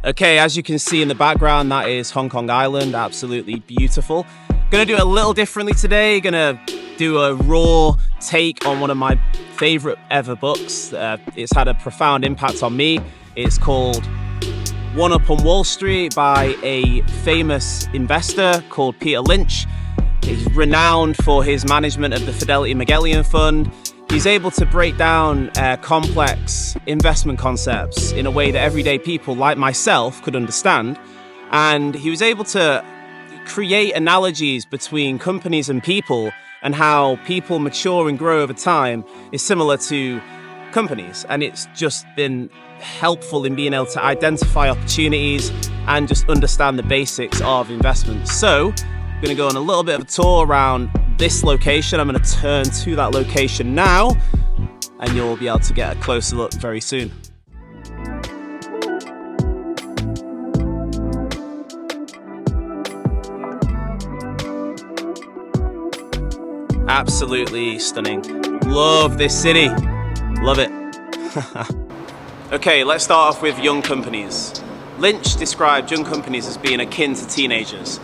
Okay, as you can see in the background, that is Hong Kong Island, absolutely beautiful. Gonna do it a little differently today, gonna do a raw take on one of my favorite ever books. It's had a profound impact on me. It's called One Up on Wall Street by a famous investor called Peter Lynch. He's renowned for his management of the Fidelity Magellan fund. He's able to break down complex investment concepts in a way that everyday people like myself could understand. And he was able to create analogies between companies and people, and how people mature and grow over time is similar to companies. And it's just been helpful in being able to identify opportunities and just understand the basics of investments. So I'm going to go on a little bit of a tour around this location. I'm going to turn to that location now, and you'll be able to get a closer look very soon. Absolutely stunning. Love this city. Love it. Okay, let's start off with young companies. Lynch described young companies as being akin to teenagers.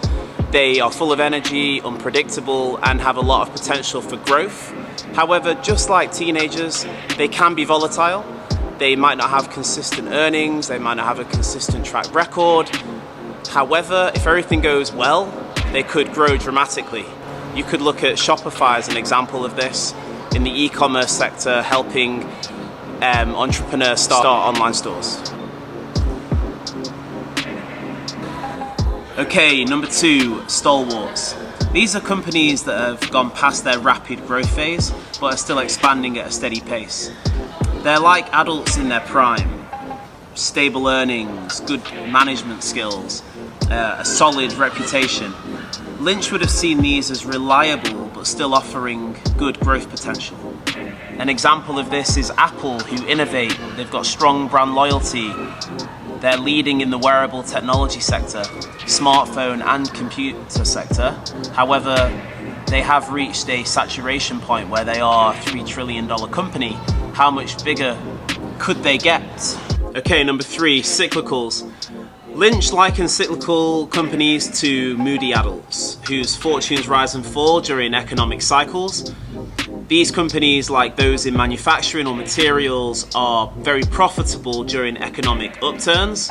They are full of energy, unpredictable, and have a lot of potential for growth. However, just like teenagers, they can be volatile. They might not have consistent earnings, they might not have a consistent track record. However, if everything goes well, they could grow dramatically. You could look at Shopify as an example of this in the e-commerce sector, helping entrepreneurs start online stores. Okay, number 2, stalwarts. These are companies that have gone past their rapid growth phase, but are still expanding at a steady pace. They're like adults in their prime. Stable earnings, good management skills, a solid reputation. Lynch would have seen these as reliable, but still offering good growth potential. An example of this is Apple, who innovate. They've got strong brand loyalty. They're leading in the wearable technology sector, smartphone and computer sector. However, they have reached a saturation point where they are a $3 trillion company. How much bigger could they get? Okay, number 3, cyclicals. Lynch likens cyclical companies to moody adults whose fortunes rise and fall during economic cycles. These companies, like those in manufacturing or materials, are very profitable during economic upturns,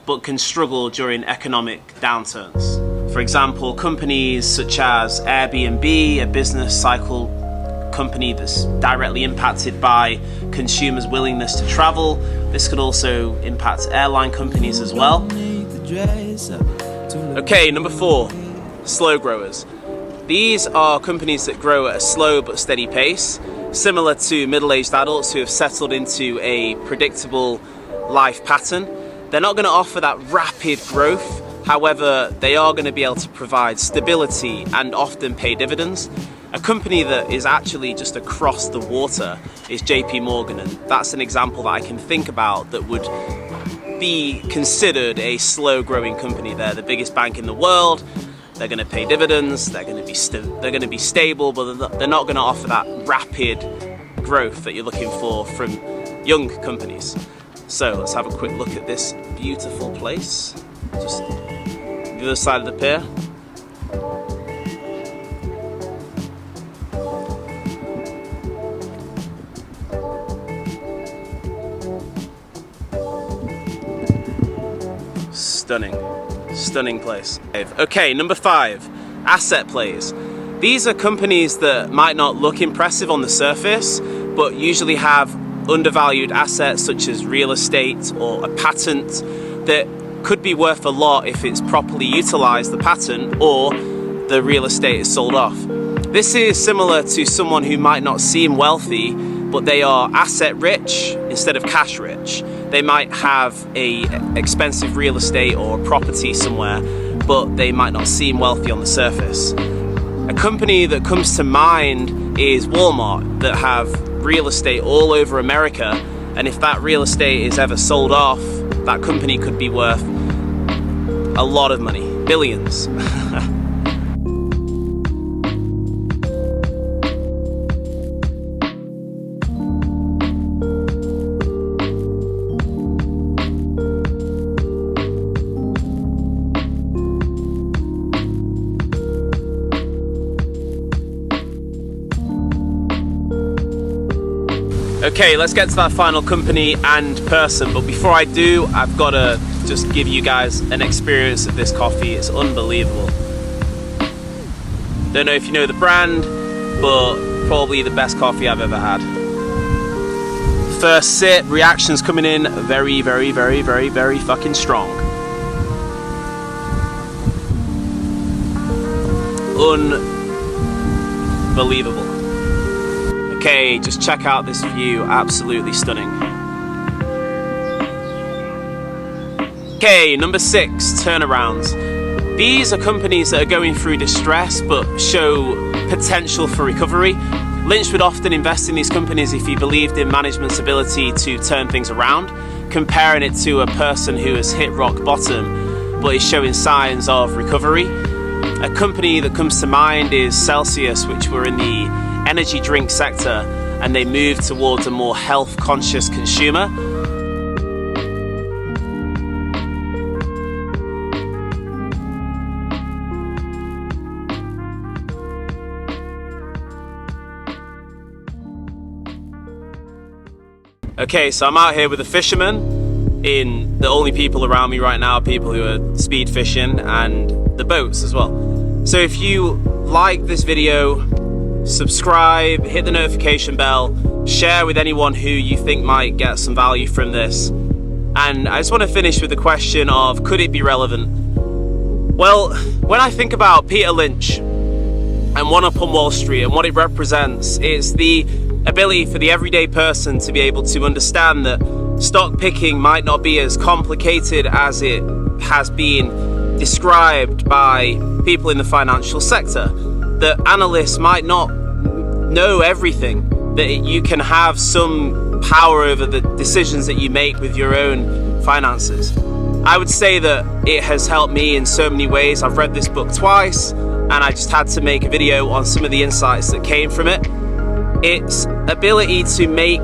but can struggle during economic downturns. For example, companies such as Airbnb, a business cycle company that's directly impacted by consumers' willingness to travel. This could also impact airline companies as well. Okay, number 4, slow growers. These are companies that grow at a slow but steady pace, similar to middle-aged adults who have settled into a predictable life pattern. They're not going to offer that rapid growth. However, they are going to be able to provide stability and often pay dividends. A company that is actually just across the water is JP Morgan, and that's an example that I can think about that would be considered a slow-growing company. They're the biggest bank in the world. They're going to pay dividends. They're going to be stable, but they're not going to offer that rapid growth that you're looking for from young companies. So let's have a quick look at this beautiful place. Just the other side of the pier. Stunning place. Okay, number 5, asset plays. These are companies that might not look impressive on the surface, but usually have undervalued assets such as real estate or a patent that could be worth a lot if it's properly utilized, the patent, or the real estate is sold off. This is similar to someone who might not seem wealthy, but they are asset rich instead of cash rich. They might have a expensive real estate or property somewhere, but they might not seem wealthy on the surface. A company that comes to mind is Walmart, that have real estate all over America, and if that real estate is ever sold off, that company could be worth a lot of money, billions. Okay, let's get to that final company and person, but before I do, I've got to just give you guys an experience of this coffee. It's unbelievable. Don't know if you know the brand, but probably the best coffee I've ever had. First sip, reactions coming in very, very, very, very, very fucking strong. Unbelievable. Okay, just check out this view, absolutely stunning. Okay, number 6, turnarounds. These are companies that are going through distress but show potential for recovery. Lynch would often invest in these companies if he believed in management's ability to turn things around, comparing it to a person who has hit rock bottom but is showing signs of recovery. A company that comes to mind is Celsius, which were in the energy drink sector, and they moved towards a more health-conscious consumer. Okay, so I'm out here with a fisherman. The only people around me right now are people who are speed fishing, and the boats as well. So if you like this video, subscribe, hit the notification bell, share with anyone who you think might get some value from this. And I just want to finish with the question of, could it be relevant? Well, when I think about Peter Lynch and One Up on Wall Street and what it represents, it's the ability for the everyday person to be able to understand that stock picking might not be as complicated as it has been described by people in the financial sector, that analysts might not know everything, that you can have some power over the decisions that you make with your own finances. I would say that it has helped me in so many ways. I've read this book twice, and I just had to make a video on some of the insights that came from it. Its ability to make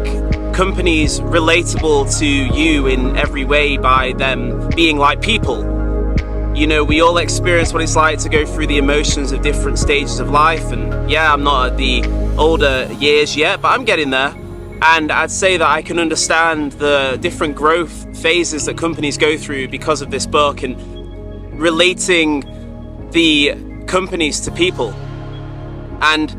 companies relatable to you in every way by them being like people. You know, we all experience what it's like to go through the emotions of different stages of life, and yeah, I'm not at the older years yet, but I'm getting there. And I'd say that I can understand the different growth phases that companies go through because of this book, and relating the companies to people. And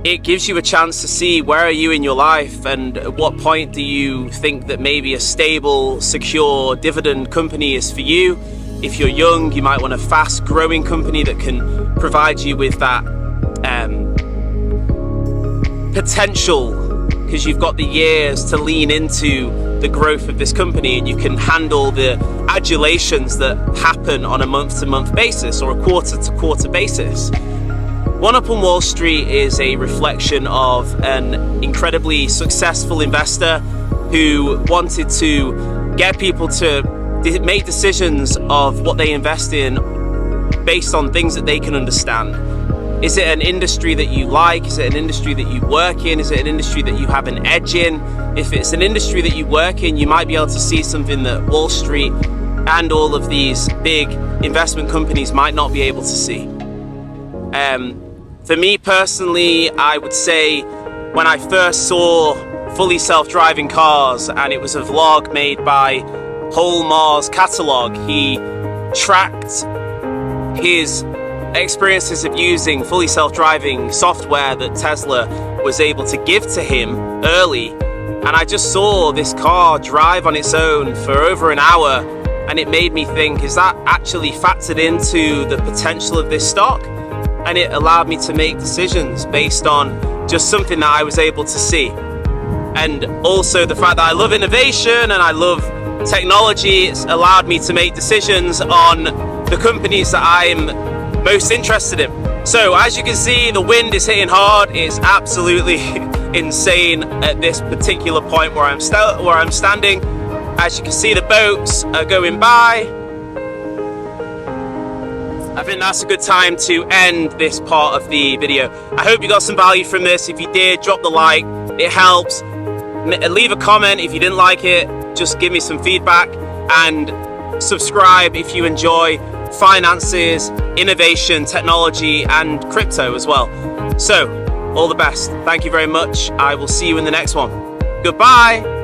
it gives you a chance to see where are you in your life, and at what point do you think that maybe a stable, secure dividend company is for you. If you're young, you might want a fast growing company that can provide you with that potential, because you've got the years to lean into the growth of this company, and you can handle the adulations that happen on a month-to-month basis or a quarter-to-quarter basis. One Up on Wall Street is a reflection of an incredibly successful investor who wanted to get people to make decisions of what they invest in based on things that they can understand. Is it an industry that you like? Is it an industry that you work in? Is it an industry that you have an edge in? If it's an industry that you work in, you might be able to see something that Wall Street and all of these big investment companies might not be able to see. For me personally, I would say when I first saw fully self-driving cars, and it was a vlog made by Whole Mars Catalog, he tracked his experiences of using fully self-driving software that Tesla was able to give to him early, and I just saw this car drive on its own for over an hour, and it made me think, is that actually factored into the potential of this stock? And it allowed me to make decisions based on just something that I was able to see. And also the fact that I love innovation and I love technology, it's allowed me to make decisions on the companies that I'm most interested in. So as you can see, the wind is hitting hard. It's absolutely insane at this particular point where I'm standing. As you can see, the boats are going by. I think that's a good time to end this part of the video. I hope you got some value from this. If you did, drop the like, it helps. Leave a comment if you didn't like it, just give me some feedback, and subscribe if you enjoy finances, innovation, technology, and crypto as well. So, all the best. Thank you very much. I will see you in the next one. Goodbye!